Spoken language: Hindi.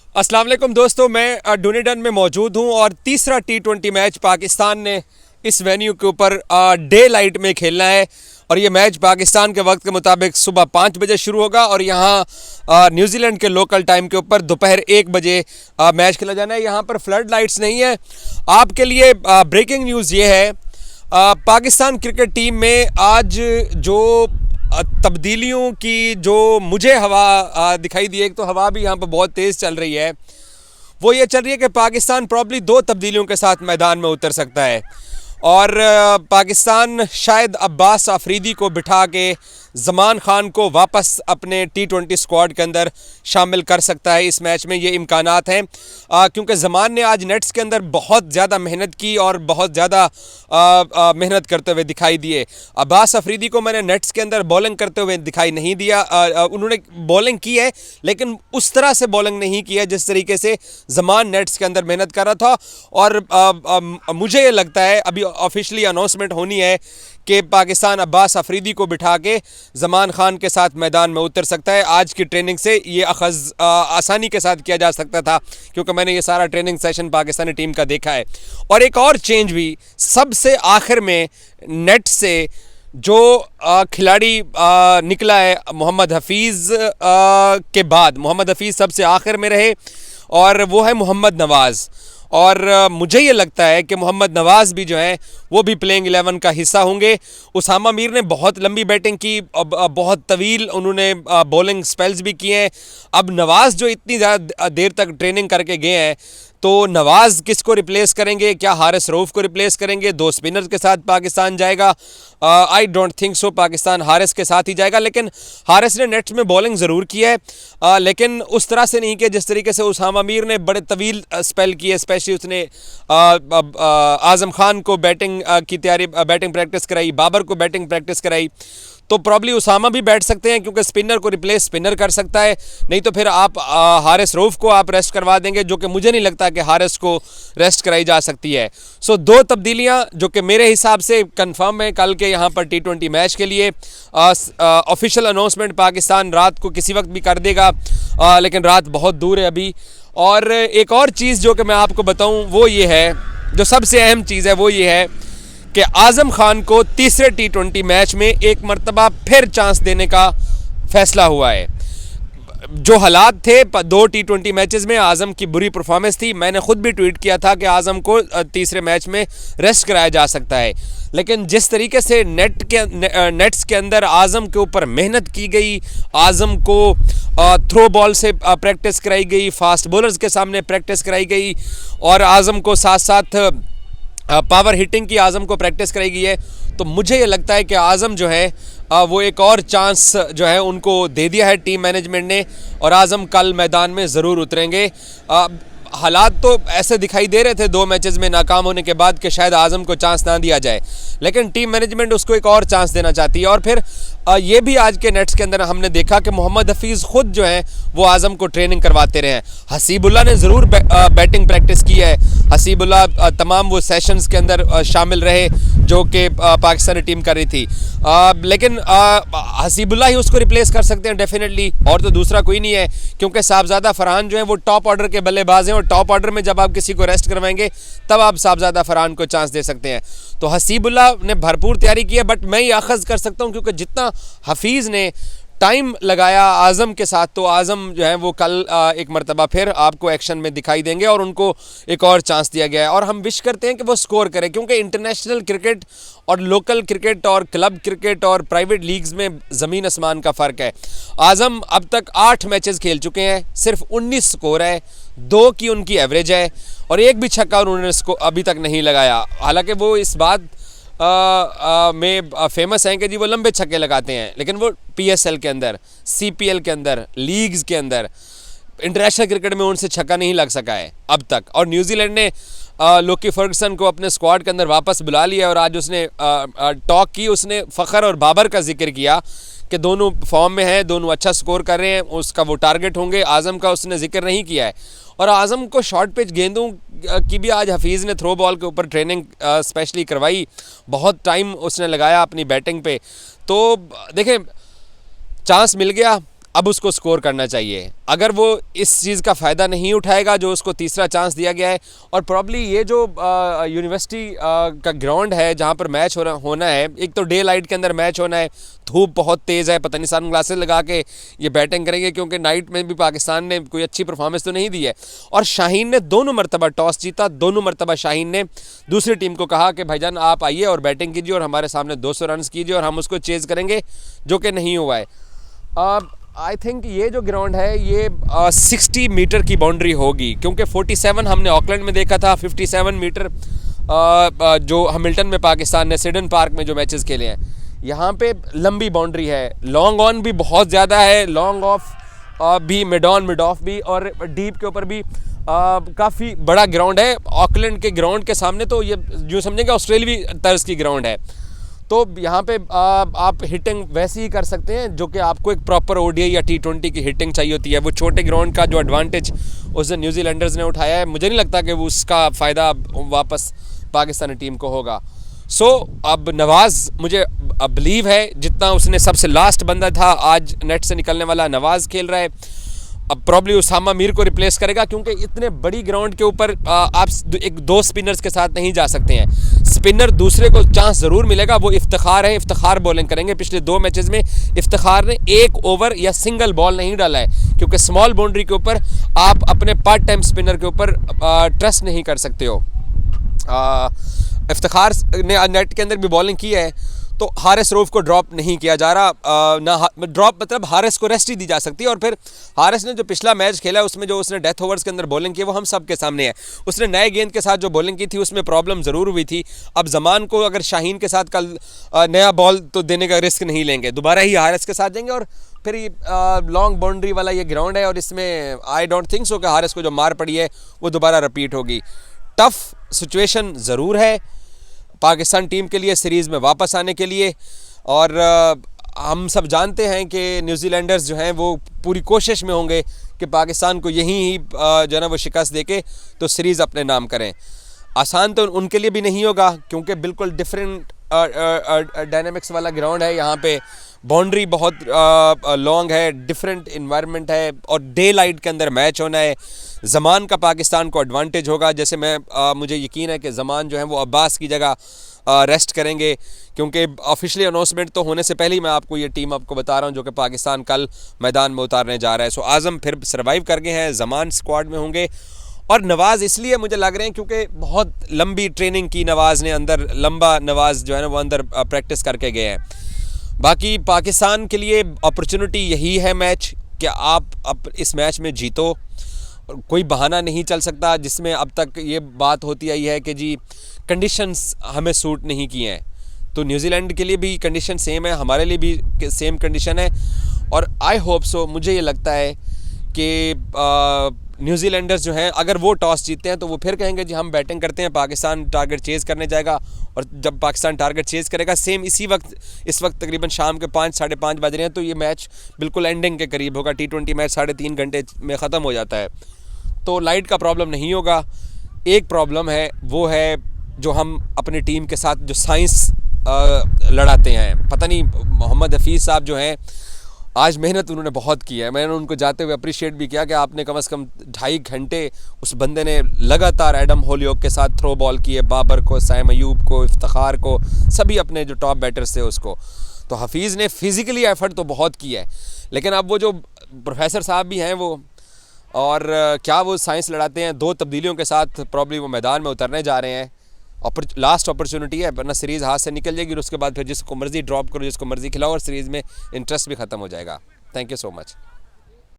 अस्सलाम वालेकुम दोस्तों, मैं डुनेडन में मौजूद हूं और तीसरा T20 मैच पाकिस्तान ने इस वेन्यू के ऊपर डे लाइट में खेलना है। और ये मैच पाकिस्तान के वक्त के मुताबिक सुबह 5 बजे शुरू होगा और यहाँ न्यूजीलैंड के लोकल टाइम के ऊपर दोपहर 1 बजे मैच खेला जाना है। यहाँ पर फ्लड लाइट्स नहीं है। आपके लिए ब्रेकिंग न्यूज़ ये है, पाकिस्तान क्रिकेट टीम में आज जो तब्दीलियों की जो मुझे हवा दिखाई दी है, एक तो हवा भी यहाँ पर बहुत तेज़ चल रही है, वो ये चल रही है कि पाकिस्तान प्रॉब्ली 2 तब्दीलियों के साथ मैदान में उतर सकता है और पाकिस्तान शायद अब्बास अफरीदी को बिठा के ज़मान खान को वापस अपने T20 स्क्वाड के अंदर शामिल कर सकता है। इस मैच में ये इम्कानात हैं क्योंकि ज़मान ने आज नेट्स के अंदर बहुत ज़्यादा मेहनत की और बहुत ज़्यादा मेहनत करते हुए दिखाई दिए। अब्बास अफरीदी को मैंने नेट्स के अंदर बॉलिंग करते हुए दिखाई नहीं दिया। उन्होंने बॉलिंग की है लेकिन उस तरह से बॉलिंग नहीं की है जिस तरीके से ज़मान नेट्स के अंदर मेहनत कर रहा था। और मुझे ये लगता है अभी ऑफिशियली अनाउंसमेंट होनी है कि पाकिस्तान अब्बास अफरीदी को बिठा के ज़मान खान के साथ मैदान में उतर सकता है। आज की ट्रेनिंग से ये अखज़ आसानी के साथ किया जा सकता था क्योंकि मैंने ये सारा ट्रेनिंग सेशन पाकिस्तानी टीम का देखा है। और एक और चेंज भी सबसे आखिर में नेट से जो खिलाड़ी निकला है मोहम्मद हफीज़ के बाद, मोहम्मद हफीज़ सबसे आखिर में रहे और वो है मोहम्मद नवाज़। और मुझे ये लगता है कि मोहम्मद नवाज़ भी जो है वो भी प्लेइंग 11 का हिस्सा होंगे। उसामा मीर ने बहुत लंबी बैटिंग की, बहुत तवील उन्होंने बॉलिंग स्पेल्स भी किए हैं। अब नवाज़ जो इतनी ज़्यादा देर तक ट्रेनिंग करके गए हैं, तो नवाज़ किसको रिप्लेस करेंगे? क्या हारिस रऊफ़ को रिप्लेस करेंगे? 2 स्पिनर्स के साथ पाकिस्तान जाएगा? I don't think so. Pakistan Haris के साथ ही जाएगा। लेकिन हारिस ने नेट्स में बॉलिंग ज़रूर की है लेकिन उस तरह से नहीं किया जिस तरीके से उसामा मीर ने बड़े तवील स्पेल किए। स्पेशली उसने आज़म खान को बैटिंग की तैयारी, बैटिंग प्रैक्टिस कराई, बाबर को बैटिंग प्रैक्टिस कराई। तो प्रॉब्ली उसामा भी बैठ सकते हैं क्योंकि स्पिनर को रिप्लेस स्पिनर कर सकता है। नहीं तो फिर आप हारिस रऊफ़ को आप रेस्ट करवा देंगे, जो कि मुझे नहीं लगता कि हारिस को रेस्ट कराई जा सकती है। सो 2 तब्दीलियां जो कि मेरे हिसाब से कंफर्म है कल के यहाँ पर T20 मैच के लिए। ऑफिशियल अनाउंसमेंट पाकिस्तान रात को किसी वक्त भी कर देगा लेकिन रात बहुत दूर है अभी। और एक और चीज़ जो कि मैं आपको बताऊँ वो ये है, जो सबसे अहम चीज़ है वो ये है कि आज़म खान को तीसरे T20 मैच में एक मरतबा फिर चांस देने का फैसला हुआ है। जो हालात थे 2 T20 मैचेस में आज़म की बुरी परफॉर्मेंस थी। मैंने खुद भी ट्वीट किया था कि आज़म को तीसरे मैच में रेस्ट कराया जा सकता है, लेकिन जिस तरीके से नेट्स के अंदर आज़म के ऊपर मेहनत की गई, आज़म को थ्रो बॉल से प्रैक्टिस कराई गई, फास्ट बॉलर्स के सामने प्रैक्टिस कराई गई और आज़म को साथ साथ पावर हिटिंग की आज़म को प्रैक्टिस कराई गई है, तो मुझे ये लगता है कि आज़म जो है वो एक और चांस जो है उनको दे दिया है टीम मैनेजमेंट ने और आज़म कल मैदान में ज़रूर उतरेंगे। हालात तो ऐसे दिखाई दे रहे थे 2 मैचेस में नाकाम होने के बाद कि शायद आज़म को चांस ना दिया जाए, लेकिन टीम मैनेजमेंट उसको एक और चांस देना चाहती है। और फिर ये भी आज के नेट्स के अंदर हमने देखा कि मोहम्मद हफीज़ खुद जो है वो आज़म को ट्रेनिंग करवाते रहे हैं। हसीबुल्ला ने ज़रूर बैटिंग प्रैक्टिस की है। हसीबुल्ला तमाम वो सेशंस के अंदर शामिल रहे जो कि पाकिस्तानी टीम कर रही थी, लेकिन हसीबुल्ला ही उसको रिप्लेस कर सकते हैं डेफिनेटली, और तो दूसरा कोई नहीं है क्योंकि साहबजादा फरहान जो है वो टॉप ऑर्डर के बल्लेबाज हैं और टॉप ऑर्डर में जब आप किसी को रेस्ट करवाएंगे तब आप साहबजादा फरहान को चांस दे सकते हैं। तो हसीबुल्ला ने भरपूर तैयारी की है, बट मैं ये अखज़ कर सकता हूँ क्योंकि जितना हफीज़ ने टाइम लगाया आज़म के साथ, तो आज़म जो है वो कल एक मरतबा फिर आपको एक्शन में दिखाई देंगे और उनको एक और चांस दिया गया है। और हम विश करते हैं कि वो स्कोर करें क्योंकि इंटरनेशनल क्रिकेट और लोकल क्रिकेट और क्लब क्रिकेट और प्राइवेट लीग्स में ज़मीन आसमान का फ़र्क है। आज़म अब तक 8 मैचेस खेल चुके हैं, सिर्फ 19 स्कोर है, 2 की उनकी एवरेज है और एक भी छक्का उन्होंने अभी तक नहीं लगाया। हालांकि वो इस बात में फेमस हैं कि जी वो लंबे छक्के लगाते हैं, लेकिन वो PSL के अंदर, CPL के अंदर, लीग्स के अंदर, इंटरनेशनल क्रिकेट में उनसे छक्का नहीं लग सका है अब तक। और न्यूजीलैंड ने लोकी फर्गसन को अपने स्क्वाड के अंदर वापस बुला लिया और आज उसने टॉक की, उसने फ़खर और बाबर का जिक्र किया कि दोनों फॉर्म में हैं, दोनों अच्छा स्कोर कर रहे हैं, उसका वो टारगेट होंगे। आज़म का उसने जिक्र नहीं किया है। और आज़म को शॉर्ट पिच गेंदों की भी आज हफीज़ ने थ्रो बॉल के ऊपर ट्रेनिंग स्पेशली करवाई, बहुत टाइम उसने लगाया अपनी बैटिंग पे। तो देखें, चांस मिल गया, अब उसको स्कोर करना चाहिए। अगर वो इस चीज़ का फ़ायदा नहीं उठाएगा जो उसको तीसरा चांस दिया गया है, और प्रॉब्ली ये जो यूनिवर्सिटी का ग्राउंड है जहाँ पर मैच होना है, एक तो डे लाइट के अंदर मैच होना है, धूप बहुत तेज़ है, पता नहीं सन ग्लासेस लगा के ये बैटिंग करेंगे क्योंकि नाइट में भी पाकिस्तान ने कोई अच्छी परफॉर्मेंस तो नहीं दी है। और शाहीन ने दोनों मरतबा टॉस जीता, दोनों मरतबा शाहीन ने दूसरी टीम को कहा कि भाईजान आप आइए और बैटिंग कीजिए और हमारे सामने 200 रन कीजिए और हम उसको चेज़ करेंगे, जो कि नहीं हुआ है। आई थिंक ये जो ग्राउंड है ये 60 मीटर की बाउंड्री होगी, क्योंकि 47 हमने ऑकलैंड में देखा था, 57 मीटर जो हैमिल्टन में पाकिस्तान ने सिडन पार्क में जो मैचेस खेले हैं, यहाँ पे लंबी बाउंड्री है, लॉन्ग ऑन भी बहुत ज़्यादा है, लॉन्ग ऑफ भी, मिड ऑन मिड ऑफ भी, और डीप के ऊपर भी काफ़ी बड़ा ग्राउंड है। ऑकलैंड के ग्राउंड के सामने तो ये जो समझेंगे ऑस्ट्रेलियावी तर्ज की ग्राउंड है, तो यहाँ पे आप हिटिंग वैसी ही कर सकते हैं जो कि आपको एक प्रॉपर ओडीआई या T20 की हिटिंग चाहिए होती है। वो छोटे ग्राउंड का जो एडवांटेज उस दिन न्यूजीलैंडर्स ने उठाया है, मुझे नहीं लगता कि वो उसका फ़ायदा वापस पाकिस्तानी टीम को होगा। सो अब नवाज़, मुझे बिलीव है जितना उसने सबसे लास्ट बंदा था आज नेट से निकलने वाला, नवाज़ खेल रहा है। अब प्रॉब्ली उसामा मीर को रिप्लेस करेगा, क्योंकि इतने बड़ी ग्राउंड के ऊपर आप एक दो स्पिनर्स के साथ नहीं जा सकते हैं। स्पिनर दूसरे को चांस ज़रूर मिलेगा, वो इफ्तिखार है, इफ्तिखार बॉलिंग करेंगे। पिछले 2 मैचेस में इफ्तिखार ने 1 ओवर या सिंगल बॉल नहीं डाला है, क्योंकि स्मॉल बाउंड्री के ऊपर आप अपने पार्ट टाइम स्पिनर के ऊपर ट्रस्ट नहीं कर सकते हो। इफ्तिखार ने नेट के अंदर भी बॉलिंग की है, तो हारिस रऊफ को ड्रॉप नहीं किया जा रहा, ना ड्रॉप मतलब हारिस को रेस्ट ही दी जा सकती है। और फिर हारिस ने जो पिछला मैच खेला उसमें जो उसने डेथ ओवर्स के अंदर बॉलिंग की, वो हम सब के सामने है। उसने नए गेंद के साथ जो बॉलिंग की थी उसमें प्रॉब्लम ज़रूर हुई थी। अब जमान को अगर शाहीन के साथ कल नया बॉल तो देने का रिस्क नहीं लेंगे, दोबारा ही हारिस के साथ जाएंगे। और फिर लॉन्ग बाउंड्री वाला ये ग्राउंड है, और इसमें आई डोंट थिंक सो कि हारिस को जो मार पड़ी है वो दोबारा रिपीट होगी। टफ सिचुएशन ज़रूर है पाकिस्तान टीम के लिए सीरीज़ में वापस आने के लिए, और हम सब जानते हैं कि न्यूजीलैंडर्स जो हैं वो पूरी कोशिश में होंगे कि पाकिस्तान को यहीं ही जो है ना वो शिकस्त देके तो सीरीज़ अपने नाम करें। आसान तो उनके लिए भी नहीं होगा, क्योंकि बिल्कुल डिफरेंट डायनामिक्स वाला ग्राउंड है, यहाँ पे बाउंड्री बहुत लॉन्ग है, डिफरेंट इन्वायरमेंट है, और डे लाइट के अंदर मैच होना है। ज़मान का पाकिस्तान को एडवांटेज होगा, जैसे मुझे यकीन है कि ज़मान जो है वो अब्बास की जगह रेस्ट करेंगे, क्योंकि ऑफिशियली अनाउंसमेंट तो होने से पहले ही मैं आपको ये टीम आपको बता रहा हूँ जो कि पाकिस्तान कल मैदान में उतारने जा रहा है। सो आज़म फिर सर्वाइव कर गए हैं, ज़मान स्क्वाड में होंगे, और नवाज़ इसलिए मुझे लग रहे हैं क्योंकि बहुत लंबी ट्रेनिंग की नवाज़ ने, अंदर लंबा नवाज़ जो है ना वो अंदर प्रैक्टिस करके गए हैं। बाकी पाकिस्तान के लिए अपॉर्चुनिटी यही है मैच कि आप इस मैच में जीतो, कोई बहाना नहीं चल सकता, जिसमें अब तक ये बात होती आई है कि जी कंडीशंस हमें सूट नहीं किए हैं। तो न्यूजीलैंड के लिए भी कंडीशन सेम है, हमारे लिए भी सेम कंडीशन है, और आई होप सो, मुझे ये लगता है कि न्यूजीलैंडर्स जो हैं अगर वो टॉस जीतते हैं तो वो फिर कहेंगे जी हम बैटिंग करते हैं, पाकिस्तान टारगेट चेज़ करने जाएगा, और जब पाकिस्तान टारगेट चेज़ करेगा सेम इस वक्त तकरीबन शाम के 5 साढ़े 5 बज रहे हैं, तो ये मैच बिल्कुल एंडिंग के करीब होगा। T20 मैच 3.5 घंटे में ख़त्म हो जाता है, तो लाइट का प्रॉब्लम नहीं होगा। एक प्रॉब्लम है, वो है जो हम अपनी टीम के साथ जो साइंस लड़ाते हैं। पता नहीं, मोहम्मद हफीज़ साहब जो हैं आज मेहनत उन्होंने बहुत की है, मैंने उनको जाते हुए अप्रिशिएट भी किया कि आपने कम से कम 2.5 घंटे उस बंदे ने लगातार एडम होलियोक के साथ थ्रो बॉल किए, बाबर को, साइम अयूब को, इफ्तिखार को, सभी अपने जो टॉप बैटर्स थे उसको। तो हफीज़ ने फिज़िकली एफर्ट तो बहुत किया है, लेकिन अब वो जो प्रोफेसर साहब भी हैं वो, और क्या वो साइंस लड़ाते हैं, 2 तब्दीलियों के साथ प्रॉब्ली वो मैदान में उतरने जा रहे हैं। लास्ट अपॉर्चुनिटी है, वरना सीरीज़ हाथ से निकल जाएगी और उसके बाद फिर जिसको मर्ज़ी ड्रॉप करो, जिसको मर्ज़ी खिलाओ, और सीरीज़ में इंटरेस्ट भी ख़त्म हो जाएगा। Thank you so much.